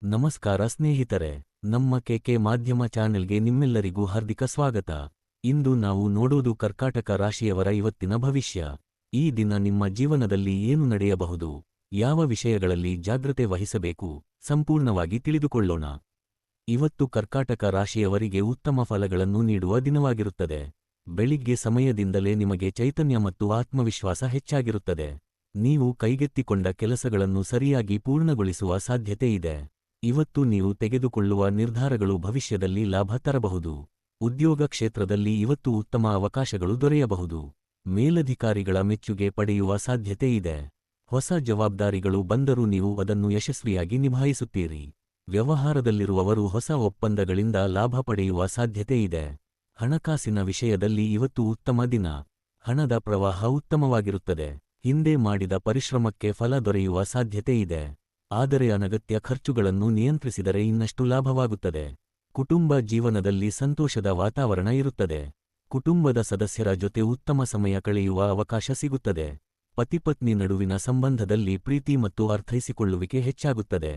ನಮಸ್ಕಾರ ಸ್ನೇಹಿತರೆ, ನಮ್ಮ ಕೆಕೆ ಮಾಧ್ಯಮ ಚಾನೆಲ್ಗೆ ನಿಮ್ಮೆಲ್ಲರಿಗೂ ಹಾರ್ದಿಕ ಸ್ವಾಗತ. ಇಂದು ನಾವು ನೋಡೋದು ಕರ್ಕಾಟಕ ರಾಶಿಯವರ ಇವತ್ತಿನ ಭವಿಷ್ಯ. ಈ ದಿನ ನಿಮ್ಮ ಜೀವನದಲ್ಲಿ ಏನು ನಡೆಯಬಹುದು, ಯಾವ ವಿಷಯಗಳಲ್ಲಿ ಜಾಗ್ರತೆ ವಹಿಸಬೇಕು, ಸಂಪೂರ್ಣವಾಗಿ ತಿಳಿದುಕೊಳ್ಳೋಣ. ಇವತ್ತು ಕರ್ಕಾಟಕ ರಾಶಿಯವರಿಗೆ ಉತ್ತಮ ಫಲಗಳನ್ನು ನೀಡುವ ದಿನವಾಗಿರುತ್ತದೆ. ಬೆಳಿಗ್ಗೆ ಸಮಯದಿಂದಲೇ ನಿಮಗೆ ಚೈತನ್ಯ ಮತ್ತು ಆತ್ಮವಿಶ್ವಾಸ ಹೆಚ್ಚಾಗಿರುತ್ತದೆ. ನೀವು ಕೈಗೆತ್ತಿಕೊಂಡ ಕೆಲಸಗಳನ್ನು ಸರಿಯಾಗಿ ಪೂರ್ಣಗೊಳಿಸುವ ಸಾಧ್ಯತೆ ಇದೆ. ಇವತ್ತು ನೀವು ತೆಗೆದುಕೊಳ್ಳುವ ನಿರ್ಧಾರಗಳು ಭವಿಷ್ಯದಲ್ಲಿ ಲಾಭ ತರಬಹುದು. ಉದ್ಯೋಗ ಕ್ಷೇತ್ರದಲ್ಲಿ ಇವತ್ತು ಉತ್ತಮ ಅವಕಾಶಗಳು ದೊರೆಯಬಹುದು. ಮೇಲಧಿಕಾರಿಗಳ ಮೆಚ್ಚುಗೆ ಪಡೆಯುವ ಸಾಧ್ಯತೆ ಇದೆ. ಹೊಸ ಜವಾಬ್ದಾರಿಗಳು ಬಂದರೂ ನೀವು ಅದನ್ನು ಯಶಸ್ವಿಯಾಗಿ ನಿಭಾಯಿಸುತ್ತೀರಿ. ವ್ಯವಹಾರದಲ್ಲಿರುವವರು ಹೊಸ ಒಪ್ಪಂದಗಳಿಂದ ಲಾಭ ಪಡೆಯುವ ಸಾಧ್ಯತೆ ಇದೆ. ಹಣಕಾಸಿನ ವಿಷಯದಲ್ಲಿ ಇವತ್ತು ಉತ್ತಮ ದಿನ. ಹಣದ ಪ್ರವಾಹ ಉತ್ತಮವಾಗಿರುತ್ತದೆ. ಹಿಂದೆ ಮಾಡಿದ ಪರಿಶ್ರಮಕ್ಕೆ ಫಲ ದೊರೆಯುವ ಸಾಧ್ಯತೆ ಇದೆ. ಆದರೆ ಅನಗತ್ಯ ಖರ್ಚುಗಳನ್ನು ನಿಯಂತ್ರಿಸಿದರೆ ಇನ್ನಷ್ಟು ಲಾಭವಾಗುತ್ತದೆ. ಕುಟುಂಬ ಜೀವನದಲ್ಲಿ ಸಂತೋಷದ ವಾತಾವರಣ ಇರುತ್ತದೆ. ಕುಟುಂಬದ ಸದಸ್ಯರ ಜೊತೆ ಉತ್ತಮ ಸಮಯ ಕಳೆಯುವ ಅವಕಾಶ ಸಿಗುತ್ತದೆ. ಪತಿಪತ್ನಿ ನಡುವಿನ ಸಂಬಂಧದಲ್ಲಿ ಪ್ರೀತಿ ಮತ್ತು ಅರ್ಥೈಸಿಕೊಳ್ಳುವಿಕೆ ಹೆಚ್ಚಾಗುತ್ತದೆ.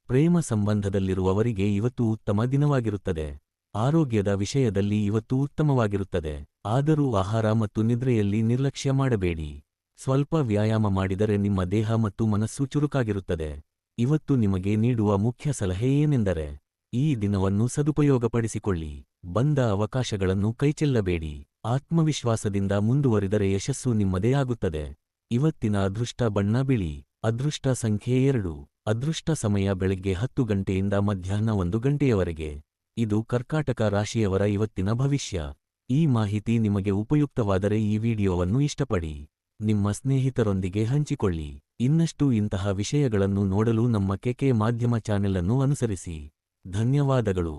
ಪ್ರೇಮ ಸಂಬಂಧದಲ್ಲಿರುವವರಿಗೆ ಇವತ್ತು ಉತ್ತಮ ದಿನವಾಗಿರುತ್ತದೆ. ಆರೋಗ್ಯದ ವಿಷಯದಲ್ಲಿ ಇವತ್ತು ಉತ್ತಮವಾಗಿರುತ್ತದೆ. ಆದರೂ ಆಹಾರ ಮತ್ತು ನಿದ್ರೆಯಲ್ಲಿ ನಿರ್ಲಕ್ಷ್ಯ ಮಾಡಬೇಡಿ. ಸ್ವಲ್ಪ ವ್ಯಾಯಾಮ ಮಾಡಿದರೆ ನಿಮ್ಮ ದೇಹ ಮತ್ತು ಮನಸ್ಸು ಚುರುಕಾಗಿರುತ್ತದೆ. ಇವತ್ತು ನಿಮಗೆ ನೀಡುವ ಮುಖ್ಯ ಸಲಹೆ ಏನೆಂದರೆ, ಈ ದಿನವನ್ನು ಸದುಪಯೋಗಪಡಿಸಿಕೊಳ್ಳಿ. ಬಂದ ಅವಕಾಶಗಳನ್ನು ಕೈಚೆಲ್ಲಬೇಡಿ. ಆತ್ಮವಿಶ್ವಾಸದಿಂದ ಮುಂದುವರಿದರೆ ಯಶಸ್ಸು ನಿಮ್ಮದೇ ಆಗುತ್ತದೆ. ಇವತ್ತಿನ ಅದೃಷ್ಟ ಬಣ್ಣ ಬಿಳಿ. ಅದೃಷ್ಟ ಸಂಖ್ಯೆ 2. ಅದೃಷ್ಟ ಸಮಯ ಬೆಳಗ್ಗೆ 10 ಗಂಟೆಯಿಂದ ಮಧ್ಯಾಹ್ನ 1 ಗಂಟೆಯವರೆಗೆ. ಇದು ಕರ್ಕಾಟಕ ರಾಶಿಯವರ ಇವತ್ತಿನ ಭವಿಷ್ಯ. ಈ ಮಾಹಿತಿ ನಿಮಗೆ ಉಪಯುಕ್ತವಾದರೆ ಈ ವಿಡಿಯೋವನ್ನು ಇಷ್ಟಪಡಿ. ನಿಮ್ಮ ಸ್ನೇಹಿತರೊಂದಿಗೆ ಹಂಚಿಕೊಳ್ಳಿ. ಇನ್ನಷ್ಟು ಇಂತಹ ವಿಷಯಗಳನ್ನು ನೋಡಲು ನಮ್ಮ ಕೆಕೆ ಮಾಧ್ಯಮ ಚಾನೆಲ್ ಅನ್ನು ಅನುಸರಿಸಿ. ಧನ್ಯವಾದಗಳು.